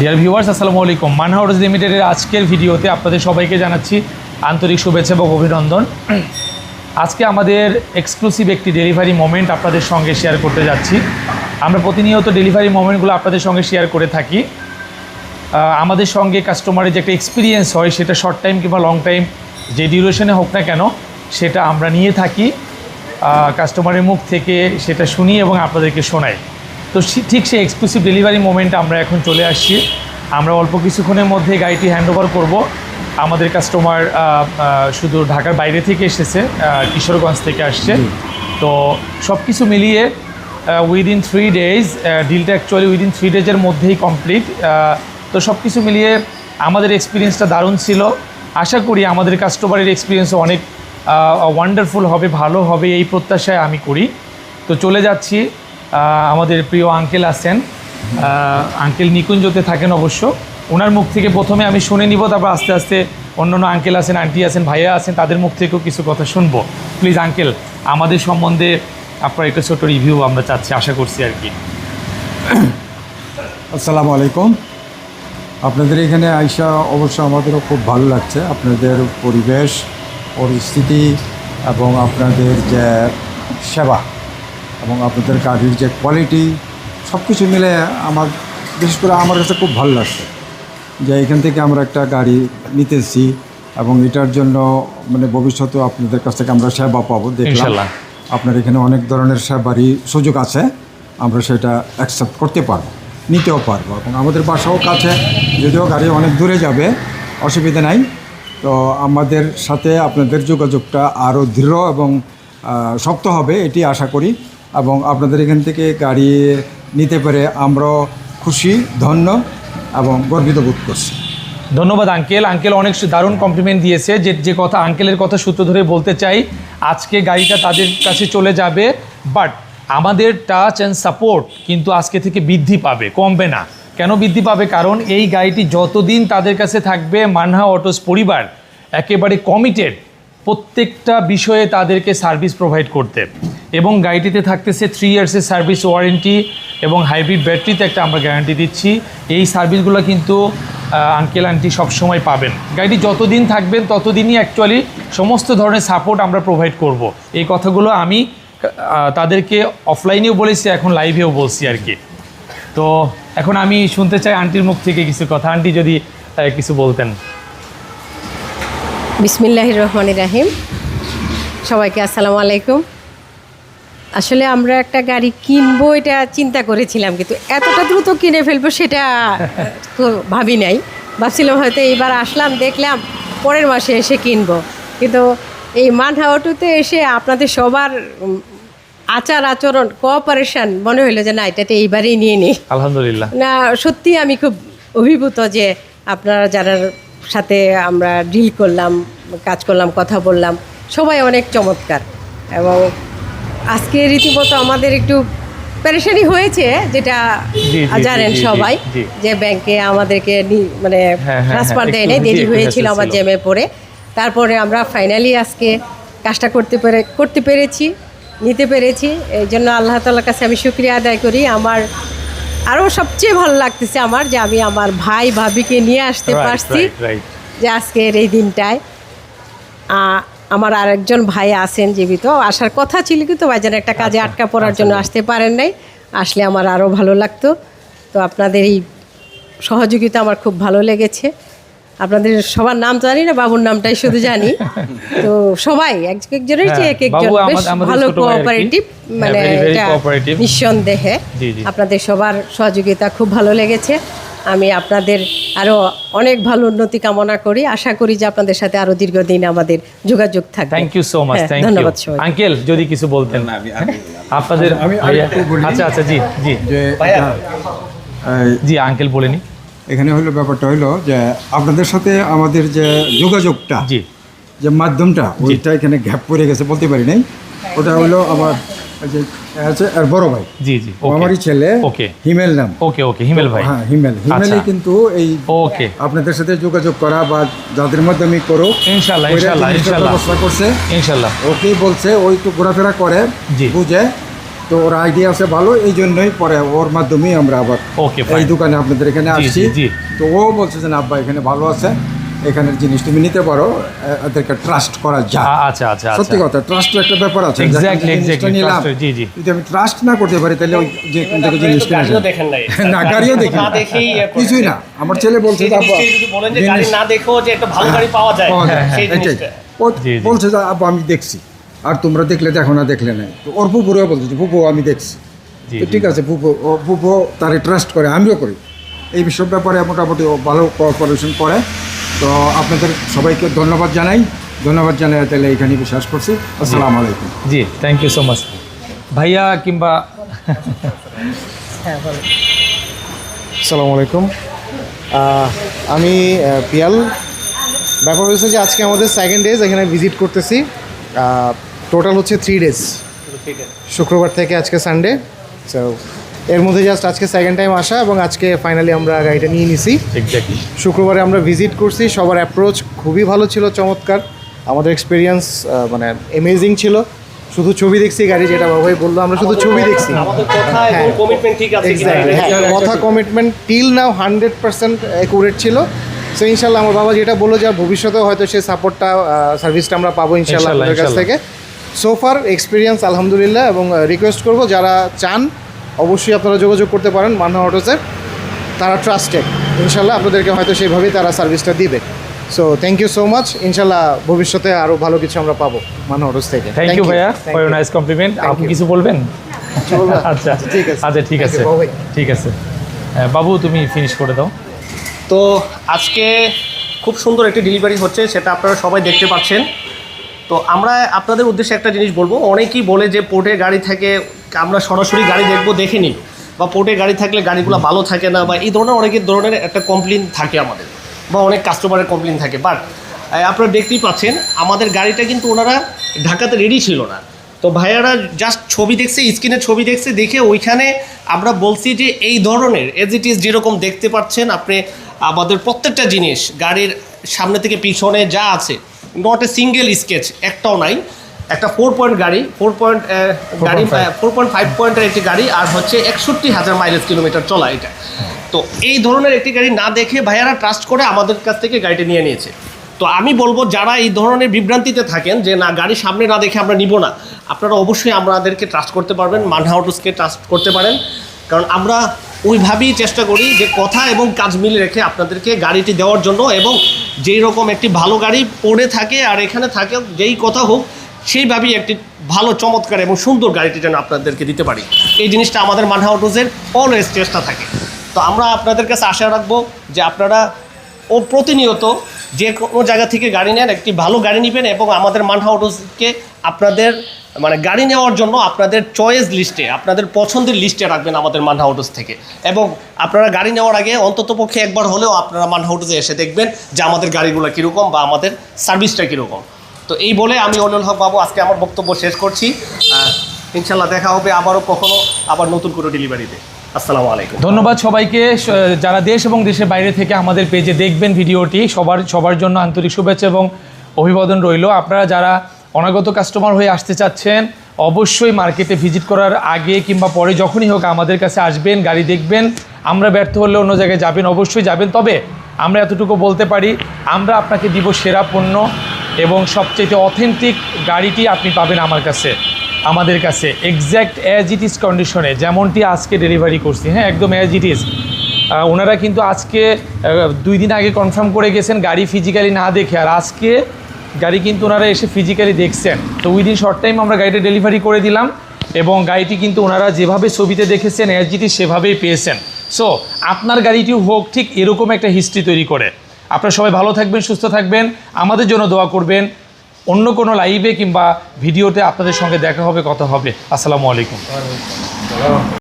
Dear viewers, আসসালামু আলাইকুম। Manha autos লিমিটেডের আজকের ভিডিওতে আপনাদের সবাইকে জানাচ্ছি আন্তরিক শুভেচ্ছা এবং অভিনন্দন। আজকে আমাদের এক্সক্লুসিভ একটি ডেলিভারি মোমেন্ট আপনাদের সঙ্গে শেয়ার করতে যাচ্ছি। আমরা প্রতিনিয়ত ডেলিভারি মোমেন্টগুলো আপনাদের সঙ্গে শেয়ার করে থাকি। আমাদের সঙ্গে কাস্টমারের যে একটা এক্সপিরিয়েন্স হয়, সেটা শর্ট টাইম কিংবা লং টাইম যে ডিউরেশনে হোক না কেন, সেটা আমরা নিয়ে থাকি, কাস্টমারের মুখ থেকে সেটা শুনি এবং আপনাদেরকে শোনাই। তো ঠিক সেই এক্সক্লুসিভ ডেলিভারি মোমেন্টে আমরা এখন চলে আসছি। আমরা অল্প কিছুক্ষণের মধ্যে গাড়িটি হ্যান্ডওভার করব। আমাদের কাস্টমার শুধু ঢাকার বাইরে থেকে এসেছে, কিশোরগঞ্জ থেকে আসছে। তো সব কিছু মিলিয়ে উইদিন 3 days, ডিলটা অ্যাকচুয়ালি উইদিন 3 days-এর মধ্যেই কমপ্লিট। তো সব কিছু মিলিয়ে আমাদের এক্সপিরিয়েন্সটা দারুণ ছিল। আশা করি আমাদের কাস্টমারের এক্সপিরিয়েন্সও অনেক ওয়ান্ডারফুল হবে, ভালো হবে, এই প্রত্যাশায় আমি করি। তো চলে যাচ্ছি। আমাদের প্রিয় আঙ্কেল আছেন, আঙ্কেল নিকুঞ্জতে থাকেন অবশ্য। ওনার মুখ থেকে প্রথমে আমি শুনে নিব, তারপর আস্তে আস্তে অন্যান্য আঙ্কেল আছেন, আন্টি আছেন, ভাইয়া আছেন, তাদের মুখ থেকেও কিছু কথা শুনবো। প্লিজ আঙ্কেল, আমাদের সম্বন্ধে আপনার একটা ছোট রিভিউ আমরা চাচ্ছি, আশা করছি আর কি। আসসালামু আলাইকুম। আপনাদের এখানে আইসা অবশ্য আমাদেরও খুব ভালো লাগছে। আপনাদের পরিবেশ, পরিস্থিতি এবং আপনাদের যে সেবা এবং আপনাদের গাড়ির যে কোয়ালিটি, সব কিছু মিলে আমার বিশেষ করে আমার কাছে খুব ভালো লাগছে যে এখান থেকে আমরা একটা গাড়ি নিতেছি এবং এটার জন্য মানে ভবিষ্যতেও আপনাদের কাছ থেকে আমরা সেবা পাবো। দেখলাম আপনার এখানে অনেক ধরনের সেবারই সুযোগ আছে, আমরা সেটা অ্যাকসেপ্ট করতে পারবো, নিতেও পারবো। এবং আমাদের বাসাও কাছে, যদিও গাড়ি অনেক দূরে যাবে, অসুবিধা নাই। তো আমাদের সাথে আপনাদের যোগাযোগটা আরও দৃঢ় এবং শক্ত হবে, এটি আশা করি। এবং আপনাদের এখান থেকে গাড়ি নিতে পেরে আমরাও খুশি, ধন্য এবং গর্বিত বোধ করছি। ধন্যবাদ আঙ্কেল। আঙ্কেল অনেক দারুণ কমপ্লিমেন্ট দিয়েছে। যে কথা আঙ্কেলের কথা সূত্র ধরে বলতে চাই, আজকে গাড়িটা তাদের কাছে চলে যাবে, বাট আমাদের টাচ অ্যান্ড সাপোর্ট কিন্তু আজকে থেকে বৃদ্ধি পাবে, কমবে না। কেন বৃদ্ধি পাবে? কারণ এই গাড়িটি যতদিন তাদের কাছে থাকবে, মানহা অটোস পরিবার একেবারে কমিটেড প্রত্যেকটা বিষয়ে তাদেরকে সার্ভিস প্রোভাইড করতে। এবং গাড়িটিতে থাকতেছে 3 years-এর সার্ভিস ওয়ারেন্টি এবং হাইব্রিড ব্যাটারিতে একটা আমরা গ্যারান্টি দিচ্ছি। এই সার্ভিসগুলো কিন্তু আঙ্কেল আন্টি সবসময় পাবেন। গাড়িটি যতদিন থাকবেন ততদিনই অ্যাকচুয়ালি সমস্ত ধরনের সাপোর্ট আমরা প্রোভাইড করব। এই কথাগুলো আমি তাদেরকে অফলাইনেও বলেছি, এখন লাইভেও বলছি আর কি। তো এখন আমি শুনতে চাই আন্টির মুখ থেকে কিছু কথা। আন্টি যদি কিছু বলতেন। বিসমিল্লাহির রহমানির রহিম। সবাইকে আসসালামু আলাইকুম। আসলে আমরা একটা গাড়ি কিনবো এটা চিন্তা করেছিলাম, কিন্তু এতটা দ্রুত কিনে ফেলবো সেটা তো ভাবি নাই। ভাবছিলাম হয়তো এইবার আসলাম, দেখলাম পরের মাসে এসে কিনবো। কিন্তু এই মানহা অটোতে এসে আপনাদের সবার আচার আচরণ, কোঅপারেশন মনে হলো যে না, এটাতে এইবারই নিয়ে নিই। আলহামদুলিল্লাহ। না, সত্যি আমি খুব অভিভূত যে আপনারা যারা সাথে আমরা ডিল করলাম, কাজ করলাম, কথা বললাম, সবাই অনেক চমৎকার। এবং আজকে রীতিমতো আমাদের একটু পেরেশানি হয়েছে, যেটা জানেন সবাই, যে ব্যাংকে আমাদেরকে মানে ট্রান্সফার দেয় নাই, দেরি হয়েছিল আমার জ্যামে পড়ে। তারপরে আমরা ফাইনালি আজকে কাজটা করতে পেরেছি, নিতে পেরেছি। এই জন্য আল্লাহ তাআলার কাছে আমি শুকরিয়া আদায় করি। আমার আরও সবচেয়ে ভালো লাগতেছে আমার যে আমি আমার ভাই ভাবিকে নিয়ে আসতে পারছি, যে আজকের এই দিনটায়। আমার আরেকজন ভাই আছেন জীবিত, আসার কথা ছিল কিন্তু ভাইজান একটা কাজে আটকা পড়ার জন্য আসতে পারেন নাই। আসলে আমার আরও ভালো লাগতো। তো আপনাদের এই সহযোগিতা আমার খুব ভালো লেগেছে। আপনাদের সবার নাম জানি না, বাবুর নামটাই শুধু জানি। তো সবাই একজনের চেয়ে এক একজন বেশ ভালো কোঅপারেটিভ, মানে নিঃসন্দেহে আপনাদের সবার সহযোগিতা খুব ভালো লেগেছে। আমি আপনাদের আরও অনেক ভালো উন্নতি কামনা করি। আশা করি যে আপনাদের সাথে আরও দীর্ঘদিন আমাদের যোগাযোগ থাকবে। Thank you so much. ধন্যবাদ সবাই। আঙ্কেল যদি কিছু বলতেন আপনাদের। আচ্ছা জি জি জি আঙ্কেল বলেনি। এখানে হলো ব্যাপারটা হলো যে আপনাদের সাথে আমাদের যে যোগাযোগটা, যে মাধ্যমটা, ওইটা এখানে গ্যাপ পড়ে গেছে, বলতে পারি নাই। ওটা হলো আমার যে আছে আর বড় ভাই, জি জি, আমারই ছেলে, ওকে হিমেল নাম। ওকে ওকে, হিমেল ভাই। হ্যাঁ, হিমেলই কিন্তু এই ওকে আপনাদের সাথে যোগাযোগ করা বা যাদের মাধ্যমে করো, ইনশাআল্লাহ ইনশাআল্লাহ ইনশাআল্লাহ ব্যবস্থা করছে, ইনশাআল্লাহ। ওকে বলছে, ওই তো ঘোরাফেরা করে, বুঝে তো ওর আইডিয়া আছে ভালো, এই জন্যই পরে ওর মাধ্যমেই আমরা আবার ওকে এই দোকানে আপনাদের এখানে আসছি। জি। তো ও বলছে যে না আব্বা এখানে ভালো আছে, এখানের জিনিস তুমি নিতে পারো, এদেরকে ট্রাস্ট করা যায়। আচ্ছা। সত্যি কথা, ট্রাস্টের একটা ব্যাপার আছে। এক্স্যাক্টলি নিলাম, জি। যদি আমি ট্রাস্ট না করতে পারি তাহলে ওই যে কোন থেকে জিনিস গাড়িও দেখেন নাই না, গাড়িও দেখি না দেখেই কিছুই না। আমার ছেলে বলছে সেই যে আব্বা জিনিসটাই যদি বলেন যে গাড়ি না দেখেও যে একটা ভালো গাড়ি পাওয়া যায় সেই এটাই। জিনিসটা ও জি। বলছে যে আব্বা আমি দেখছি, আর তোমরা দেখলে দেখো না দেখলে নাই। তো ওর পুকুরেও বলছে যে পুকু আমি দেখছি। জি, তো ঠিক আছে, পুপু তারে ট্রাস্ট করে, আমিও করি। এই বিষয় ব্যাপারে মোটামুটি ও ভালো কোঅপারেশন করে। তো আপনাদের সবাইকে ধন্যবাদ জানাই তাহলে এখানে বিশ্বাস করছি। আসসালামু আলাইকুম। জি, থ্যাংক ইউ সো মাচ ভাইয়া কিংবা আসসালামু আলাইকুম। আমি পিয়াল। ব্যাপার হচ্ছে যে আজকে আমাদের সেকেন্ড ডেজ এখানে ভিজিট করতেছি। টোটাল হচ্ছে 3 ডেজ, শুক্রবার থেকে আজকে সানডে। সো এর মধ্যে জাস্ট আজকে সেকেন্ড টাইম আসা এবং আজকে ফাইনালি আমরা গাড়িটা নিয়ে নিছি। এক্স্যাক্টলি শুক্রবারে আমরা ভিজিট করছি, সবার অ্যাপ্রোচ খুবই ভালো ছিল, চমৎকার। আমাদের এক্সপিরিয়েন্স মানে অ্যামেজিং ছিল। শুধু ছবি দেখছি গাড়ি, যেটা বাবাই বললো, আমরা শুধু ছবি দেখছি। আমাদের কথা এবং কমিটমেন্ট ঠিক আছে কিনা Exactly, হ্যাঁ, কথা কমিটমেন্ট টিল নাও 100% অ্যাকুরেট ছিল। সো ইনশাল্লাহ আমার বাবা যেটা বললো যে ভবিষ্যতেও হয়তো সেই সাপোর্টটা সার্ভিসটা আমরা পাবো ইনশাল্লাহ আপনাদের কাছ থেকে। সোফার এক্সপিরিয়েন্স আলহামদুলিল্লাহ। এবং রিকোয়েস্ট করবো যারা চান অবশ্যই আপনারা যোগাযোগ করতে পারেন মান্না অটোসে। তারা ট্রাস্টেড, ইনশাল্লাহ আপনাদেরকে হয়তো সেইভাবেই তারা সার্ভিসটা দিবে। So thank you so much. ইনশাল্লাহ ভবিষ্যতে আরও ভালো কিছু আমরা পাবো মান্না অটোস থেকে। থ্যাংক ইউ ভাইয়া ফর ইউর নাইস কমপ্লিমেন্ট। আপনি কিছু বলবেন? আচ্ছা ঠিক আছে। ঠিক আছে, ঠিক আছে। বাবু তুমি ফিনিশ করে দাও। তো আজকে খুব সুন্দর একটি ডেলিভারি হচ্ছে, সেটা আপনারা সবাই দেখতে পাচ্ছেন। তো আমরা আপনাদের উদ্দেশ্যে একটা জিনিস বলবো, অনেকেই বলে যে পোর্টে গাড়ি থাকে, আমরা সরাসরি গাড়ি দেখবো দেখিনি, বা পোর্টে গাড়ি থাকলে গাড়িগুলো ভালো থাকে না, বা এই ধরনের একটা কমপ্লেন থাকে আমাদের, বা অনেক কাস্টমারের কমপ্লেন থাকে। বাট আপনারা দেখতেই পাচ্ছেন আমাদের গাড়িটা কিন্তু ওনারা ঢাকাতে রেডি ছিল না। তো ভাইয়ারা জাস্ট ছবি দেখছে, স্ক্রিনে ছবি দেখছে, দেখে ওইখানে আমরা বলছি যে এই ধরনের এজ ইট ইজ যেরকম দেখতে পাচ্ছেন আপনি, আমাদের প্রত্যেকটা জিনিস গাড়ির সামনে থেকে পিছনে যা আছে, নট এ সিঙ্গেল স্কেচ একটাও নাই। একটা 4 পয়েন্ট গাড়ি, 4.5 পয়েন্টের একটি গাড়ি, আর হচ্ছে 61,000 মাইলেজ কিলোমিটার চলা এটা। তো এই ধরনের একটি গাড়ি না দেখে ভাইয়ারা ট্রাস্ট করে আমাদের কাছ থেকে গাড়িটা নিয়ে নিয়েছে। তো আমি বলবো যারা এই ধরনের বিভ্রান্তিতে থাকেন যে না গাড়ি সামনে না দেখে আমরা নিব না, আপনারা অবশ্যই আমাদেরকে ট্রাস্ট করতে পারবেন, মান্না অটোসকে ট্রাস্ট করতে পারেন। কারণ আমরা ওইভাবেই চেষ্টা করি যে কথা এবং কাজ মিলে রেখে আপনাদেরকে গাড়িটি দেওয়ার জন্য, এবং যেই রকম একটি ভালো গাড়ি পড়ে থাকে আর এখানে থাকে যেই কথা হোক, সেইভাবেই একটি ভালো চমৎকার এবং সুন্দর গাড়িটি যেন আপনাদেরকে দিতে পারি, এই জিনিসটা আমাদের মান্না অটোসের অলওয়েজ চেষ্টা থাকে। তো আমরা আপনাদের কাছে আশা রাখবো যে আপনারা প্রতিনিয়ত যে কোনো জায়গা থেকে গাড়ি নেন, একটি ভালো গাড়ি নেবেন, এবং আমাদের মান্না অটোসকে আপনাদের মানে গাড়ি নেওয়ার জন্য আপনাদের চয়েস লিস্টে, আপনাদের পছন্দের লিস্টে রাখবেন আমাদের মান্না অটোস থেকে। এবং আপনারা গাড়ি নেওয়ার আগে অন্ততপক্ষে একবার হলেও আপনারা মান্না অটোসে এসে দেখবেন যে আমাদের গাড়িগুলো কীরকম বা আমাদের সার্ভিসটা কীরকম। তো এই বলে আমি অনুল হক বাবু আজকে আমার বক্তব্য শেষ করছি। ইনশাল্লাহ দেখা হবে আবারও কখনো আবার নতুন কোনো ডেলিভারিতে। আসসালামু আলাইকুম। ধন্যবাদ সবাইকে যারা দেশ এবং দেশের বাইরে থেকে আমাদের পেজে দেখবেন ভিডিওটি। সবার জন্য আন্তরিক শুভেচ্ছা এবং অভিবাদন রইল। আপনারা যারা অনাগত কাস্টমার হয়ে আসতে চাচ্ছেন, অবশ্যই মার্কেটে ভিজিট করার আগে কিংবা পরে যখনই হোক আমাদের কাছে আসবেন, গাড়ি দেখবেন। আমরা ব্যর্থ হলে অন্য জায়গায় যাবেন, অবশ্যই যাবেন। তবে আমরা এতটুকু বলতে পারি, আমরা আপনাকে দিব সেরা পণ্য এবং সবচেয়ে অথেন্টিক গাড়িটি আপনি পাবেন আমাদের কাছে এক্স্যাক্ট অ্যাজ ইট ইজ কন্ডিশনে, যেমনটি আজকে ডেলিভারি করছি। হ্যাঁ, একদম অ্যাজ ইট ইজ। ওনারা কিন্তু আজকে 2 দিন আগে কনফার্ম করে গেছেন গাড়ি ফিজিক্যালি না দেখে, আর আজকে গাড়ি কিন্তু ওনারা এসে ফিজিক্যালি দেখছেন। তো উইদিন শর্ট টাইম আমরা গাড়িটা ডেলিভারি করে দিলাম, এবং গাড়িটি কিন্তু ওনারা যেভাবে ছবিতে দেখেছেন অ্যাজ ইট ইজ সেভাবেই পেয়েছেন। সো আপনার গাড়িটিও হোক ঠিক এরকম একটা হিস্ট্রি তৈরি করে। আপনারা সবাই ভালো থাকবেন, সুস্থ থাকবেন, আমাদের জন্য দোয়া করবেন। অন্য কোনো লাইভে কিংবা ভিডিওতে আপনাদের সঙ্গে দেখা হবে, কথা হবে। আসসালামু আলাইকুম।